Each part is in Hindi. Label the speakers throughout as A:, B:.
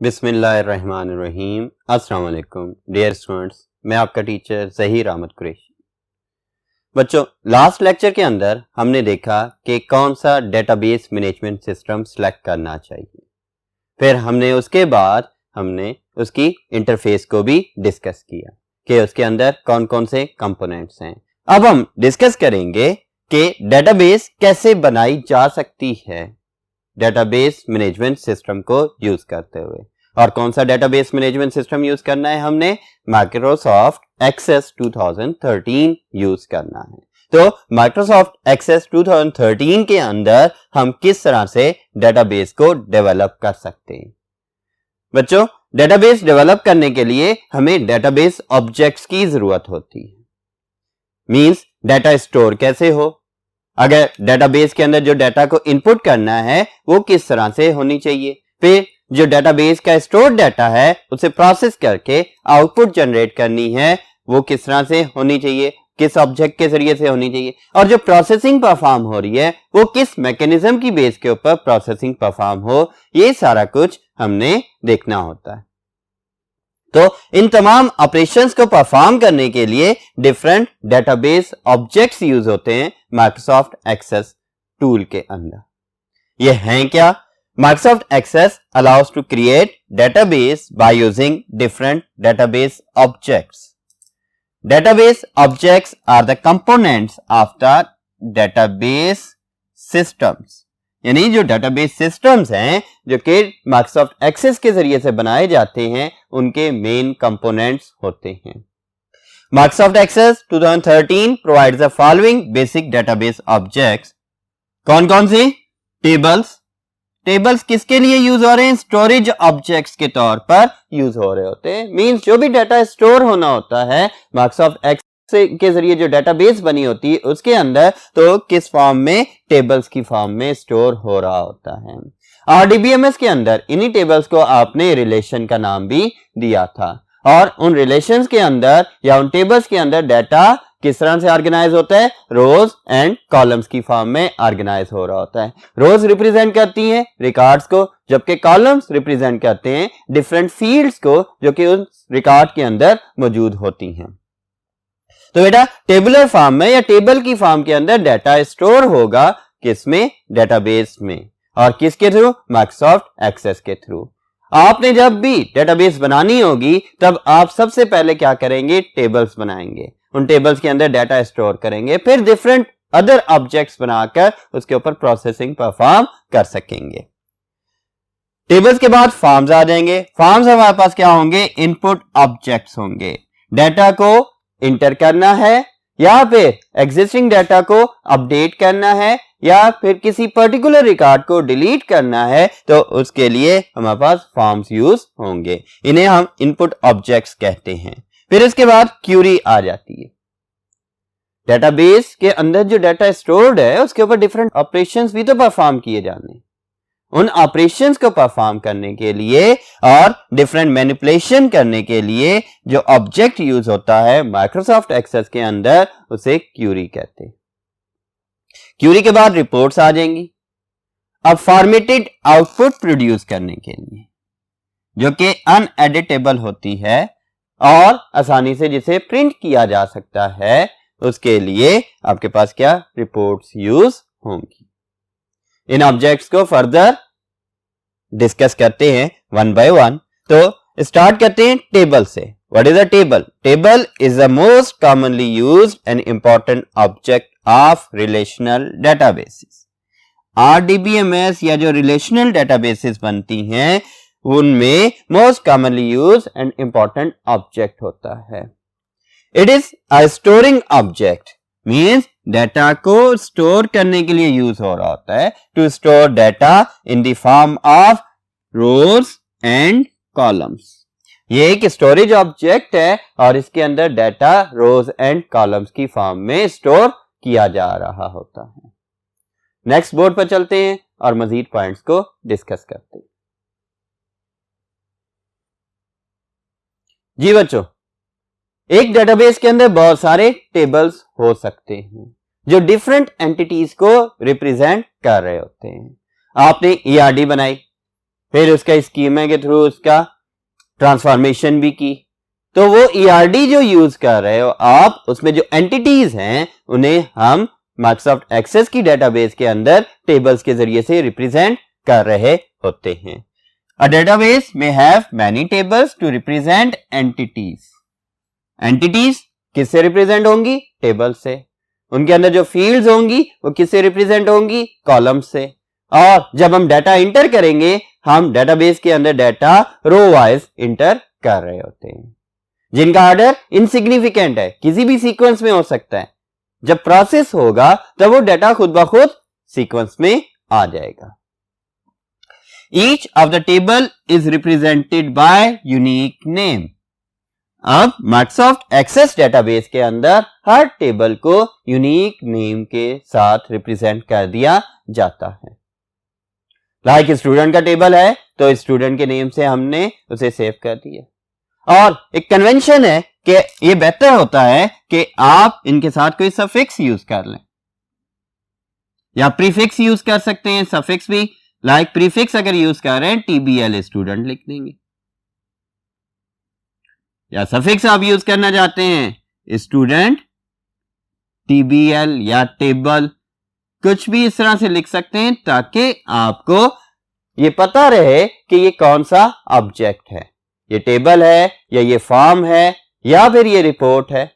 A: बिस्मिल्लाहिर्रहमानिर्रहीम। अस्सलाम वालेकुम डियर स्टूडेंट्स, मैं आपका टीचर ज़हीर अहमद कुरैशी। बच्चों, लास्ट लेक्चर के अंदर हमने देखा कि कौन सा डेटाबेस मैनेजमेंट सिस्टम सेलेक्ट करना चाहिए। फिर हमने उसके बाद उसकी इंटरफेस को भी डिस्कस किया कि उसके अंदर कौन कौन से कंपोनेंट्स हैं। अब हम डिस्कस करेंगे कि डेटाबेस कैसे बनाई जा सकती है डेटाबेस मैनेजमेंट सिस्टम को यूज करते हुए। और कौन सा डेटाबेस मैनेजमेंट सिस्टम यूज करना है, हमने माइक्रोसॉफ्ट एक्सेस 2013 यूज करना है। तो माइक्रोसॉफ्ट एक्सेस 2013 के अंदर हम किस तरह से डेटाबेस को डेवलप कर सकते हैं। बच्चों, डेटाबेस डेवलप करने के लिए हमें डेटाबेस ऑब्जेक्ट्स की जरूरत होती है। मींस डाटा स्टोर कैसे हो, अगर डेटाबेस के अंदर जो डाटा को इनपुट करना है वो किस तरह से होनी चाहिए, फिर जो डेटाबेस का स्टोर डाटा है उसे प्रोसेस करके आउटपुट जनरेट करनी है वो किस तरह से होनी चाहिए, किस ऑब्जेक्ट के जरिए से होनी चाहिए, और जो प्रोसेसिंग परफॉर्म हो रही है वो किस मैकेनिज्म की बेस के ऊपर प्रोसेसिंग परफॉर्म हो, ये सारा कुछ हमने देखना होता है। तो इन तमाम ऑपरेशंस को परफॉर्म करने के लिए डिफरेंट डेटाबेस ऑब्जेक्ट्स यूज होते हैं माइक्रोसॉफ्ट एक्सेस टूल के अंदर। ये हैं क्या? Microsoft Access allows to create database by using different database objects. Database objects are the components of the database systems, यानी जो डेटाबेस सिस्टम्स हैं जो कि माइक्रोसॉफ्ट एक्सेस के जरिए से बनाए जाते हैं उनके मेन कंपोनेंट्स होते हैं। Microsoft Access 2013 provides the following basic database objects. कौन कौन सी? टेबल्स किसके लिए यूज हो रहे हैं? स्टोरेज ऑब्जेक्ट्स के तौर पर यूज हो रहे होते हैं। मींस जो भी डाटा स्टोर होना होता है माइक्रोसॉफ्ट एक्सेस के जरिए जो डेटाबेस बनी होती है उसके अंदर, तो किस फॉर्म में? टेबल्स की फॉर्म में स्टोर हो रहा होता है। आरडीबीएमएस के अंदर इन्हीं टेबल्स को आपने रिलेशन का नाम भी दिया था, और उन रिलेशंस के अंदर या उन टेबल्स के अंदर डाटा किस तरह से ऑर्गेनाइज होता है? रोज एंड कॉलम्स की फॉर्म में ऑर्गेनाइज हो रहा होता है। रोज रिप्रेजेंट करती हैं रिकॉर्ड्स को, जबकि कॉलम्स रिप्रेजेंट करते हैं डिफरेंट फील्ड्स को जो कि उस रिकॉर्ड के अंदर मौजूद होती हैं। तो बेटा, टेबुलर फॉर्म में या टेबल की फॉर्म के अंदर डाटा स्टोर होगा किसमें? डेटाबेस में। और किसके थ्रू? माइक्रोसॉफ्ट एक्सेस के थ्रू। आपने जब भी डेटाबेस बनानी होगी तब आप सबसे पहले क्या करेंगे? टेबल्स बनाएंगे, उन टेबल्स के अंदर डाटा स्टोर करेंगे, फिर डिफरेंट अदर ऑब्जेक्ट्स बनाकर उसके ऊपर प्रोसेसिंग परफॉर्म कर सकेंगे। टेबल्स के बाद फॉर्म्स आ जाएंगे। फॉर्म्स हमारे पास क्या होंगे? इनपुट ऑब्जेक्ट्स होंगे। डाटा को इंटर करना है या फिर एग्जिस्टिंग डाटा को अपडेट करना है या फिर किसी पर्टिकुलर रिकॉर्ड को डिलीट करना है, तो उसके लिए हमारे पास फॉर्म्स यूज होंगे। इन्हें हम इनपुट ऑब्जेक्ट्स कहते हैं। फिर इसके बाद क्यूरी आ जाती है। डेटाबेस के अंदर जो डाटा स्टोर्ड है उसके ऊपर डिफरेंट ऑपरेशंस भी तो परफॉर्म किए जाने। उन ऑपरेशंस को परफॉर्म करने के लिए और डिफरेंट मैनिपुलेशन करने के लिए जो ऑब्जेक्ट यूज होता है माइक्रोसॉफ्ट एक्सेस के अंदर, उसे क्यूरी कहते हैं। क्यूरी के बाद रिपोर्ट्स आ जाएंगी। अब फॉर्मेटेड आउटपुट प्रोड्यूस करने के लिए, जो कि अनएडिटेबल होती है और आसानी से जिसे प्रिंट किया जा सकता है, उसके लिए आपके पास क्या? रिपोर्ट्स यूज होंगी। इन ऑब्जेक्ट्स को फर्दर डिस्कस करते हैं वन बाय वन। तो स्टार्ट करते हैं टेबल से। What is a table? Table is the most commonly used and important object of relational databases. RDBMS या जो रिलेशनल डेटाबेसेस बनती हैं उनमें most commonly used and important object होता है। It is a storing object, means data को स्टोर करने के लिए यूज हो रहा होता है। To store data in the form of rose and columns. ये एक स्टोरेज ऑब्जेक्ट है और इसके अंदर डाटा रोज एंड कॉलम्स की फॉर्म में स्टोर किया जा रहा होता है। नेक्स्ट बोर्ड पर चलते हैं और मजीद पॉइंट्स को डिस्कस करते हैं। जी बच्चों, एक डेटाबेस के अंदर बहुत सारे टेबल्स हो सकते हैं जो डिफरेंट एंटिटीज को रिप्रेजेंट कर रहे होते हैं। आपने ईआरडी बनाई, फिर उसका स्कीमा के थ्रू उसका ट्रांसफॉर्मेशन भी की। तो वो ईआरडी जो यूज कर रहे हो आप, उसमें जो एंटिटीज हैं उन्हें हम माइक्रोसॉफ्ट एक्सेस की डेटाबेस के अंदर टेबल्स के जरिए से रिप्रेजेंट कर रहे होते हैं। अ डेटाबेस में have many tables two represent entities. Entities किससे रिप्रेजेंट होंगी? टेबल से। उनके अंदर जो फील्ड्स होंगी वो किससे रिप्रेजेंट होंगी? कॉलम से। और जब हम डाटा इंटर करेंगे, हम डेटाबेस के अंदर डाटा रो वाइज इंटर कर रहे होते हैं, जिनका ऑर्डर इनसिग्निफिकेंट है, किसी भी सीक्वेंस में हो सकता है। जब प्रोसेस होगा तब वो डाटा खुद ब खुद सीक्वेंस में आ जाएगा। Each of the table is represented by unique name. अब माइक्रोसॉफ्ट एक्सेस डेटाबेस के अंदर हर टेबल को यूनिक नेम के साथ रिप्रेजेंट कर दिया जाता है। लाइक स्टूडेंट का टेबल है तो स्टूडेंट के नेम से हमने उसे सेव कर दिया। और एक कन्वेंशन है कि ये बेहतर होता है कि आप इनके साथ कोई सफिक्स यूज कर लें या प्रीफिक्स यूज कर सकते हैं। सफिक्स भी, लाइक प्रीफिक्स अगर यूज कर रहे हैं TBL स्टूडेंट लिख देंगे, या सफिक्स आप यूज करना चाहते हैं स्टूडेंट TBL या टेबल, कुछ भी इस तरह से लिख सकते हैं ताकि आपको ये पता रहे कि ये कौन सा ऑब्जेक्ट है, ये टेबल है या ये फॉर्म है या फिर ये रिपोर्ट है।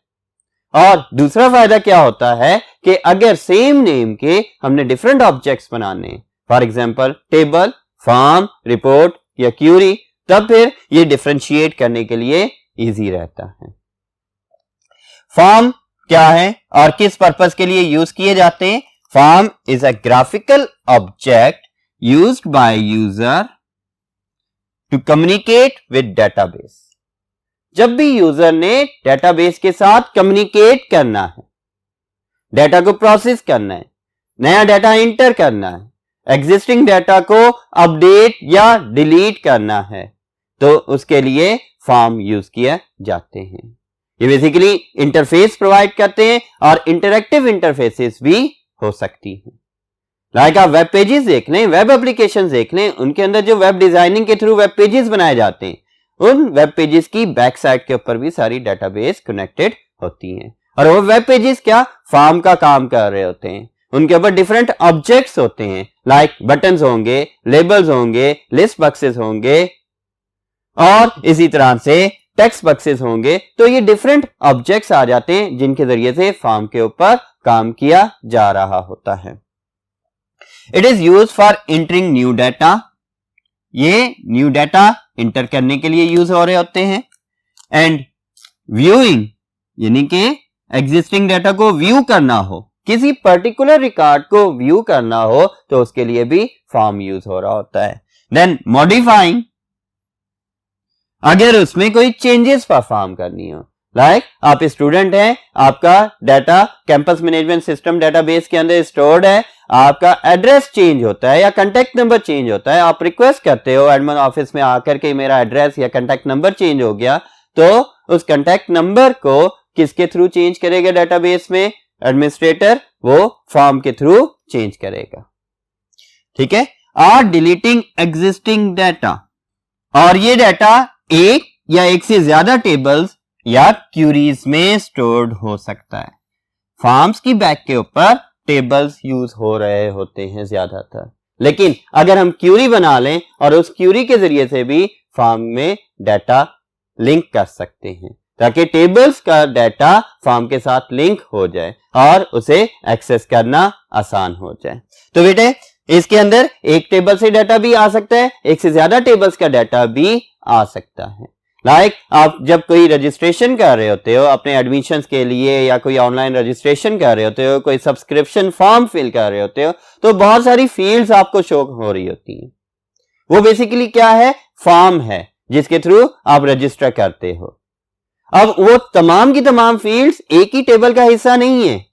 A: और दूसरा फायदा क्या होता है कि अगर सेम नेम के हमने डिफरेंट ऑब्जेक्ट्स बनाने, for example table, form, report या क्यूरी, तब फिर ये डिफरेंशिएट करने के लिए इजी रहता है। फॉर्म क्या है और किस पर्पस के लिए यूज किए जाते हैं? Form is a graphical object used by user to communicate with database. जब भी यूजर ने डेटाबेस के साथ कम्युनिकेट करना है, डाटा को प्रोसेस करना है, नया डाटा इंटर करना है, एग्जिस्टिंग डाटा को अपडेट या डिलीट करना है, तो उसके लिए फॉर्म यूज किए जाते हैं। ये बेसिकली इंटरफेस प्रोवाइड करते हैं और इंटरैक्टिव इंटरफेसेस भी हो सकती हैं। लाइक आप वेब पेजेस देख लें, वेब एप्लीकेशन देख लें, उनके अंदर जो वेब डिजाइनिंग के थ्रू वेब पेजेस बनाए जाते हैं, उन वेब पेजेस की बैक साइड के ऊपर भी सारी डेटाबेस कनेक्टेड होती हैं। और वो वेब पेजेस क्या फॉर्म का काम कर रहे होते हैं। उनके ऊपर डिफरेंट ऑब्जेक्ट्स होते हैं, लाइक बटन्स होंगे, लेबल्स होंगे, लिस्ट बॉक्सेस होंगे और इसी तरह से टेक्स्ट बॉक्सेस होंगे। तो ये डिफरेंट ऑब्जेक्ट्स आ जाते हैं जिनके जरिए से फॉर्म के ऊपर काम किया जा रहा होता है। It is use for entering new data. ये न्यू डाटा इंटर करने के लिए यूज हो रहे होते हैं। एंड व्यूइंग, यानी कि एग्जिस्टिंग डाटा को व्यू करना हो, किसी पर्टिकुलर रिकॉर्ड को व्यू करना हो, तो उसके लिए भी फॉर्म यूज हो रहा होता है। देन मॉडिफाइंग, अगर उसमें कोई चेंजेस परफॉर्म करनी हो, लाइक आप स्टूडेंट हैं, आपका data campus management system database के अंदर स्टोर्ड है, आपका एड्रेस चेंज होता है या कांटेक्ट नंबर चेंज होता है, आप रिक्वेस्ट करते हो एडमिन ऑफिस में आकर के मेरा एड्रेस या कांटेक्ट नंबर चेंज हो गया, तो उस कांटेक्ट नंबर को किसके थ्रू चेंज करेगा डेटाबेस में? एडमिनिस्ट्रेटर वो फॉर्म के थ्रू चेंज करेगा। ठीक है। आर डिलीटिंग एग्जिस्टिंग डाटा, और ये डाटा एक या एक से ज्यादा टेबल्स या क्यूरीज में स्टोर्ड हो सकता है। फॉर्म्स की बैक के ऊपर टेबल्स यूज हो रहे होते हैं ज्यादातर, लेकिन अगर हम क्यूरी बना लें और उस क्यूरी के जरिए से भी फॉर्म में डाटा लिंक कर सकते हैं ताकि टेबल्स का डाटा फॉर्म के साथ लिंक हो जाए और उसे एक्सेस करना आसान हो जाए। तो बेटे इसके अंदर एक टेबल से डाटा भी आ सकता है, एक से ज्यादा टेबल्स का डाटा भी आ सकता है। लाइक आप जब कोई रजिस्ट्रेशन कर रहे होते हो अपने एडमिशन्स के लिए या कोई ऑनलाइन रजिस्ट्रेशन कर रहे होते हो, कोई सब्सक्रिप्शन फॉर्म फिल कर रहे होते हो, तो बहुत सारी फील्ड्स आपको शो हो रही होती हैं। वो बेसिकली क्या है? फॉर्म है जिसके थ्रू आप रजिस्टर करते हो। अब वो तमाम की तमाम फील्ड्स एक ही टेबल का हिस्सा नहीं है,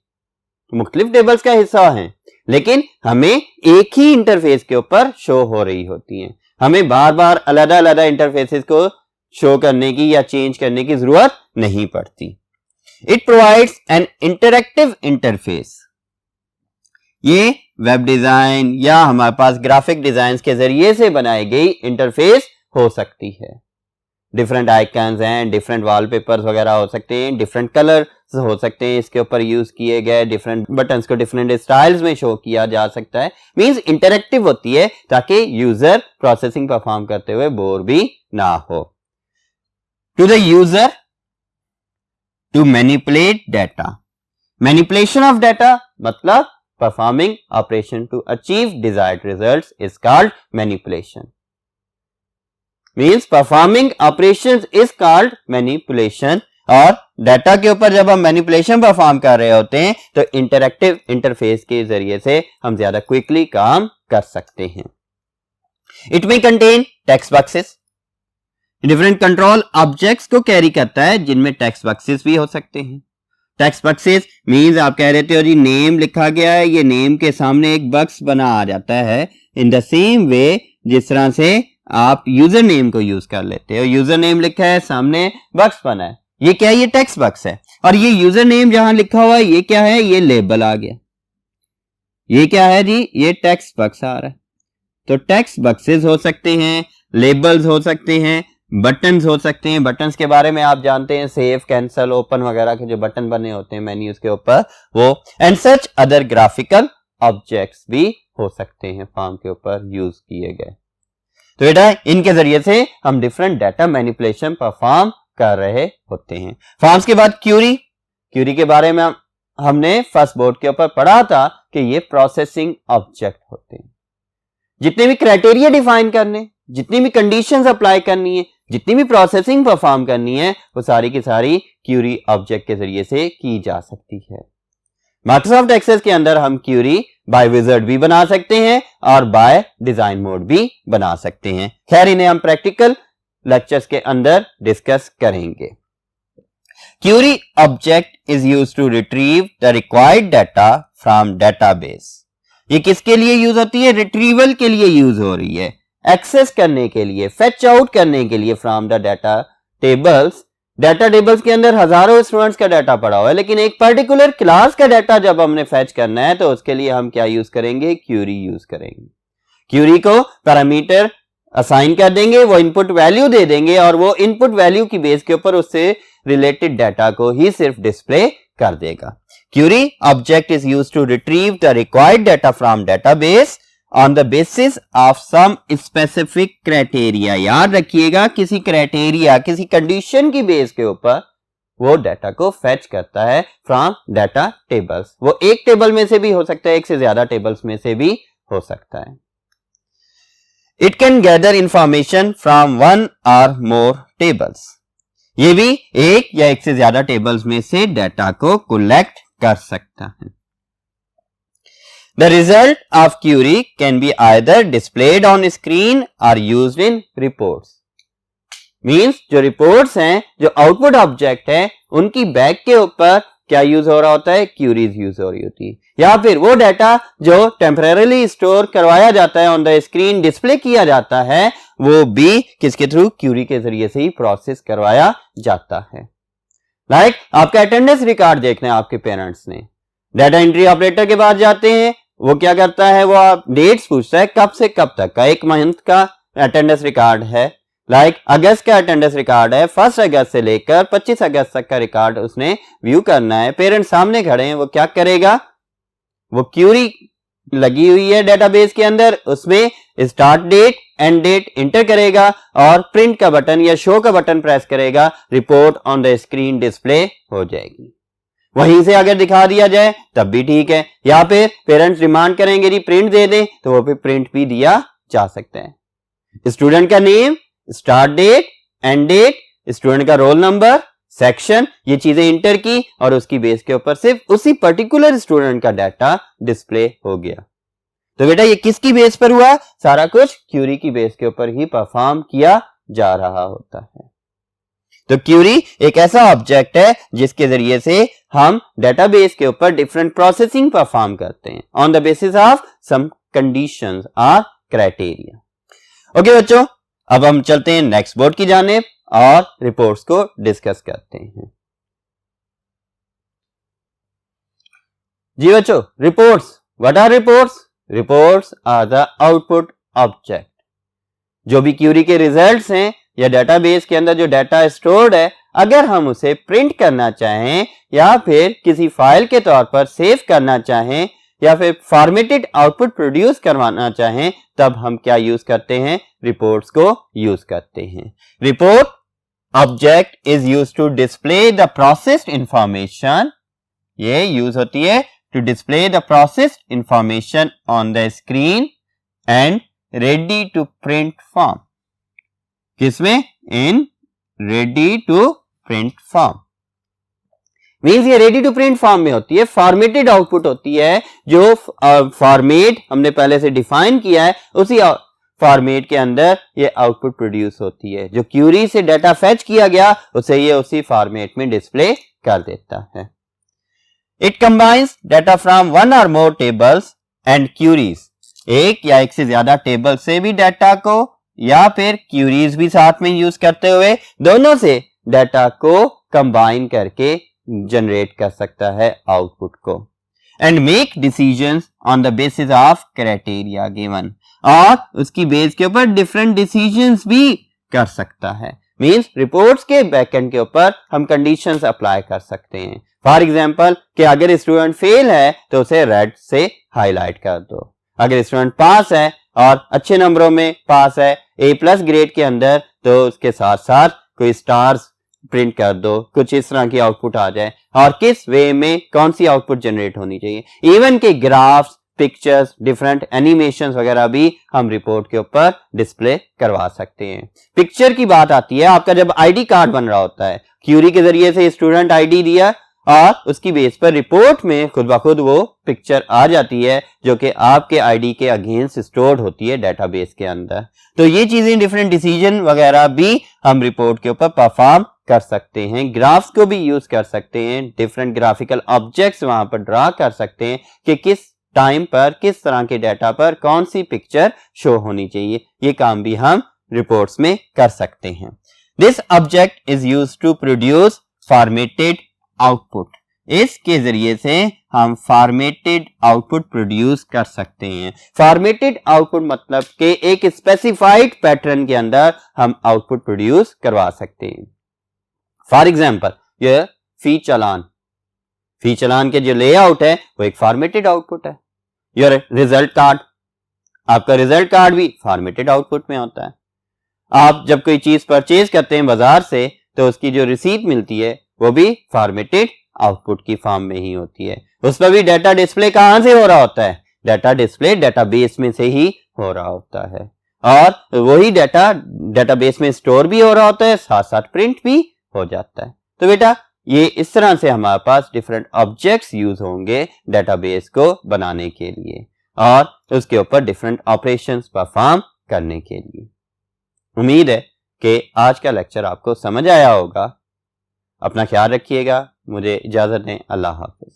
A: मुख्तलिफ टेबल्स का हिस्सा है, लेकिन हमें एक ही इंटरफेस के ऊपर शो हो रही होती हैं। हमें बार बार अलग अलग इंटरफेसेस को शो करने की या चेंज करने की जरूरत नहीं पड़ती। It provides N interactive interface. ये वेब डिजाइन या हमारे पास ग्राफिक डिजाइन के जरिए से बनाई गई इंटरफेस हो सकती है। डिफरेंट आइकन्स हैं, डिफरेंट वॉलपेपर्स वगैरह हो सकते हैं, डिफरेंट कलर्स हो सकते हैं इसके ऊपर यूज किए गए, डिफरेंट बटन्स को डिफरेंट स्टाइल्स में शो किया जा सकता है। मींस इंटरैक्टिव होती है ताकि यूजर प्रोसेसिंग परफॉर्म करते हुए बोर भी ना हो। To the user to manipulate data, manipulation of data मतलब performing operation to achieve desired results is called manipulation. Means performing operations is called manipulation. और डाटा के ऊपर जब हम मैनिपुलेशन परफॉर्म कर रहे होते हैं तो इंटरैक्टिव इंटरफेस के जरिए से हम ज्यादा क्विकली काम कर सकते हैं। इट में contain text boxes, different control objects को कैरी करता है जिनमें टेक्स्ट बॉक्सेस भी हो सकते हैं। टेक्स्ट बॉक्सेस मींस आप कह रहे थे और ये नेम लिखा गया है, ये नेम के सामने एक बॉक्स बना आ जाता है इन द सेम वे जिस तरह से आप यूजर नेम को यूज कर लेते हो। यूजर नेम लिखा है, सामने बॉक्स बना है, ये क्या है? ये टेक्स्ट बॉक्स है। और ये यूजर नेम जहां लिखा हुआ है ये क्या है? ये लेबल आ गया। ये क्या है जी? ये टेक्स्ट बॉक्स आ रहा है। तो टेक्स्ट बॉक्सेस हो सकते हैं, लेबल्स हो सकते हैं, बटन्स हो सकते हैं। बटन्स के बारे में आप जानते हैं, सेव, कैंसल, ओपन वगैरह के जो बटन बने होते हैं मेन्यूज के ऊपर वो, and such other graphical objects भी हो सकते हैं फॉर्म के ऊपर यूज किए गए। तो बेटा इनके जरिए से हम डिफरेंट डाटा मैनिपुलेशन परफॉर्म कर रहे होते हैं। फॉर्म्स के बाद क्यूरी, क्यूरी के बारे में हमने फर्स्ट बोर्ड के ऊपर पढ़ा था कि ये प्रोसेसिंग ऑब्जेक्ट होते हैं। जितने भी क्राइटेरिया डिफाइन करने, जितनी भी कंडीशंस अप्लाई करनी है, जितनी भी प्रोसेसिंग परफॉर्म करनी है वो सारी की सारी क्यूरी ऑब्जेक्ट के जरिए से की जा सकती है। माइक्रोसॉफ्ट एक्सेस के अंदर हम क्यूरी बाय विजार्ड भी बना सकते हैं और बाय डिजाइन मोड भी बना सकते हैं। खैर इन्हें हम प्रैक्टिकल लेक्चर्स के अंदर डिस्कस करेंगे। Query object is used to retrieve the required data from database. ये किसके लिए यूज होती है? रिट्रीवल के लिए यूज हो रही है, एक्सेस करने के लिए, फेच आउट करने के लिए from the data tables. Data tables के अंदर हजारों स्टूडेंट्स का डाटा पड़ा हुआ है, लेकिन एक पर्टिकुलर क्लास का डाटा जब हमने फेच करना है तो उसके लिए हम क्या यूज करेंगे? क्यूरी यूज करेंगे। क्यूरी को पैरामीटर असाइन कर देंगे, वो इनपुट वैल्यू दे देंगे और वो इनपुट वैल्यू की बेस के ऊपर उससे रिलेटेड डाटा को ही सिर्फ डिस्प्ले कर देगा। Query object is used to retrieve the required data from database on the basis of some specific criteria. याद रखिएगा, किसी क्राइटेरिया, किसी कंडीशन की बेस के ऊपर वो डाटा को फेच करता है फ्रॉम डाटा टेबल्स। वो एक टेबल में से भी हो सकता है, एक से ज्यादा टेबल्स में से भी हो सकता है। It can gather information from one और मोर टेबल्स। ये भी एक या एक से ज्यादा टेबल्स में से डाटा को कलेक्ट कर सकता है। The result of query can be either displayed on screen or used in reports. Means जो reports हैं, जो output object है, उनकी बैक के ऊपर क्या यूज हो रहा होता है? क्यूरीज यूज हो रही होती है। या फिर वो डाटा जो टेम्परेरीली स्टोर करवाया जाता है, ऑन द स्क्रीन डिस्प्ले किया जाता है, वो भी किसके थ्रू? क्यूरी के जरिए से ही प्रोसेस करवाया जाता है। लाइक आपका अटेंडेंस रिकॉर्ड देखना है आपके पेरेंट्स ने, डाटा एंट्री ऑपरेटर के पास जाते हैं, वो क्या करता है? वो आप डेट्स पूछता है कब से कब तक का, एक मंथ का अटेंडेंस रिकॉर्ड है। लाइक अगस्त का अटेंडेंस रिकॉर्ड है, 1 अगस्त से लेकर 25 अगस्त तक का रिकॉर्ड उसने व्यू करना है। पेरेंट्स सामने खड़े हैं, वो क्या करेगा? वो क्यूरी लगी हुई है डेटाबेस के अंदर, उसमें start date, end date enter करेगा और प्रिंट का बटन या शो का बटन प्रेस करेगा, report on the screen display हो जाएगी। वहीं से अगर दिखा दिया जाए तब भी ठीक है, या फिर पेरेंट्स डिमांड करेंगे जी प्रिंट दे दें तो वो भी प्रिंट भी दिया जा सकता है। स्टूडेंट का name, start date, end date, student का रोल नंबर, सेक्शन, ये चीजें इंटर की और उसकी बेस के ऊपर सिर्फ उसी पर्टिकुलर स्टूडेंट का डाटा डिस्प्ले हो गया। तो बेटा ये किसकी बेस पर हुआ? सारा कुछ क्यूरी की बेस के ऊपर ही परफॉर्म किया जा रहा होता है। तो क्यूरी एक ऐसा ऑब्जेक्ट है जिसके जरिए से हम डेटाबेस के ऊपर डिफरेंट प्रोसेसिंग परफॉर्म करते हैं on the basis of some conditions और क्राइटेरिया। ओके बच्चों, अब हम चलते हैं नेक्स्ट बोर्ड की जानिब और रिपोर्ट्स को डिस्कस करते हैं। जी बच्चों, reports, what are reports? Reports are the output object. जो भी क्यूरी के रिजल्ट्स हैं या डेटाबेस के अंदर जो डाटा स्टोर्ड है, अगर हम उसे प्रिंट करना चाहें या फिर किसी फाइल के तौर पर सेव करना चाहें या फिर फॉर्मेटेड आउटपुट प्रोड्यूस करवाना चाहें, तब हम क्या यूज करते हैं? रिपोर्ट्स को यूज करते हैं। Report object is used to display the processed information. ये यूज होती है to display the processed information on the screen and ready to print form. किसमें? In ready to print form. Means ये रेडी टू प्रिंट फॉर्म में होती है। फॉर्मेटेड आउटपुट होती है, जो फॉर्मेट हमने पहले से डिफाइन किया है, उसी फॉर्मेट के अंदर ये आउटपुट प्रोड्यूस होती है। जो क्यूरी से डाटा फेच किया गया उसे ये उसी फॉर्मेट में डिस्प्ले कर देता है। It combines data from one और मोर टेबल्स एंड क्यूरीज। एक या एक से ज्यादा टेबल से भी डाटा को या फिर क्यूरीज भी साथ में यूज करते हुए दोनों से डाटा को कंबाइन करके जनरेट कर सकता है आउटपुट को। And make decisions on the basis of criteria given. और उसकी बेस के ऊपर डिफरेंट डिसीजंस भी कर सकता है। मींस रिपोर्ट्स के बैकएंड के ऊपर हम कंडीशंस अप्लाई कर सकते हैं। फॉर एग्जांपल कि अगर स्टूडेंट फेल है तो उसे रेड से हाईलाइट कर दो, अगर स्टूडेंट पास है और अच्छे नंबरों में पास है A+ ग्रेड के अंदर, तो उसके साथ साथ कोई स्टार्स प्रिंट कर दो। कुछ इस तरह की आउटपुट आ जाए और किस वे में कौन सी आउटपुट जनरेट होनी चाहिए। इवन के ग्राफ्स, पिक्चर्स, डिफरेंट एनिमेशंस वगैरह भी हम रिपोर्ट के ऊपर डिस्प्ले करवा सकते हैं। पिक्चर की बात आती है, आपका जब आईडी कार्ड बन रहा होता है, क्यूरी के जरिए से स्टूडेंट आईडी दिया और उसकी बेस पर रिपोर्ट में खुद ब खुद वो पिक्चर आ जाती है जो कि आपके आईडी के अगेंस्ट स्टोर्ड होती है डेटाबेस के अंदर। तो ये चीजें, डिफरेंट डिसीजन वगैरह भी हम रिपोर्ट के ऊपर परफॉर्म कर सकते हैं। ग्राफ्स को भी यूज कर सकते हैं, डिफरेंट ग्राफिकल ऑब्जेक्ट्स वहां पर ड्रा कर सकते हैं कि किस टाइम पर किस तरह के डाटा पर कौन सी पिक्चर शो होनी चाहिए। ये काम भी हम रिपोर्ट्स में कर सकते हैं। This object is used to produce formatted output. इसके जरिए से हम फॉर्मेटेड आउटपुट प्रोड्यूस कर सकते हैं। फॉर्मेटेड आउटपुट मतलब कि एक स्पेसिफाइड पैटर्न के अंदर हम आउटपुट प्रोड्यूस करवा सकते हैं। फॉर एग्जाम्पल ये फी चालान के जो लेआउट है वो एक फॉर्मेटेड आउटपुट है। योर रिजल्ट कार्ड, आपका रिजल्ट कार्ड भी फॉर्मेटेड आउटपुट में होता है। आप जब कोई चीज परचेज करते हैं बाजार से तो उसकी जो रिसीट मिलती है वो भी फॉर्मेटेड आउटपुट की फॉर्म में ही होती है। उस पर भी डाटा डिस्प्ले कहां से हो रहा होता है? डाटा डिस्प्ले डेटाबेस में से ही हो रहा होता है और वही डाटा डेटाबेस में स्टोर भी हो रहा होता है, साथ साथ प्रिंट भी हो जाता है। तो बेटा ये इस तरह से हमारे पास डिफरेंट ऑब्जेक्ट्स यूज होंगे डेटाबेस को बनाने के लिए और उसके ऊपर डिफरेंट ऑपरेशंस परफॉर्म करने के लिए। उम्मीद है कि आज का लेक्चर आपको समझ आया होगा। अपना ख्याल रखिएगा। मुझे इजाजत दें। अल्लाह हाफिज।